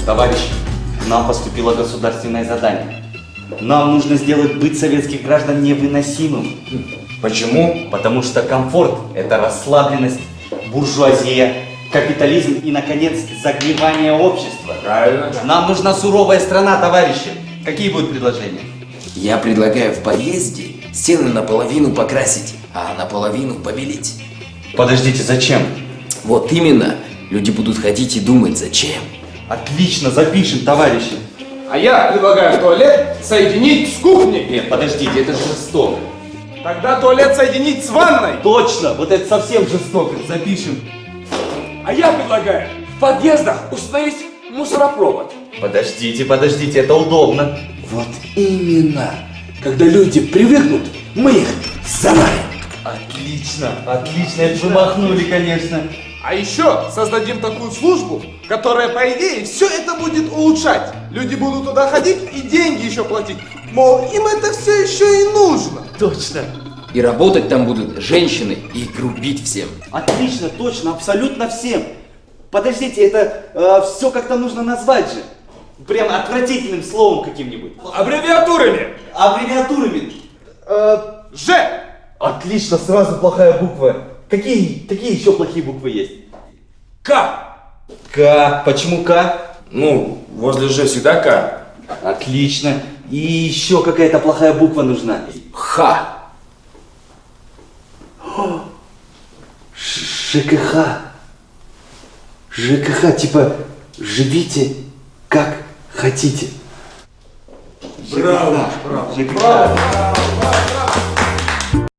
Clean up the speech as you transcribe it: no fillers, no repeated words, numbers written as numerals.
Товарищи, к нам поступило государственное задание. Нам нужно сделать быт советских граждан невыносимым. Почему? Потому что комфорт – это расслабленность, буржуазия, капитализм и, наконец, загнивание общества. Правильно. Нам нужна суровая страна, товарищи. Какие будут предложения? Я предлагаю в подъезде стены наполовину покрасить, а наполовину побелить. Подождите, зачем? Вот именно. Люди будут ходить и думать, зачем. Отлично, запишем, товарищи. А я предлагаю туалет соединить с кухней. Нет, подождите, это жестоко. Тогда туалет соединить с ванной. Точно, вот это совсем жестоко. Запишем. А я предлагаю в подъездах установить мусоропровод. Подождите, это удобно. Вот именно. Когда люди привыкнут, мы их завалим. Отлично, это вы махнули, конечно. А еще создадим такую службу, которая, по идее, все это будет улучшать. Люди будут туда ходить и деньги еще платить. Мол, им это все еще и нужно. Точно. И работать там будут женщины и грубить всем. Отлично, точно, абсолютно всем. Подождите, это все как-то нужно назвать же. Прям отвратительным словом каким-нибудь. Аббревиатурами. Аббревиатурами. Ж! Отлично, сразу плохая буква. Какие еще плохие буквы есть? К. К. Почему К? Ну, возле Ж всегда К. Отлично. И еще какая-то плохая буква нужна. Х. ЖКХ. ЖКХ, типа, живите как хотите. Браво. ЖКХ.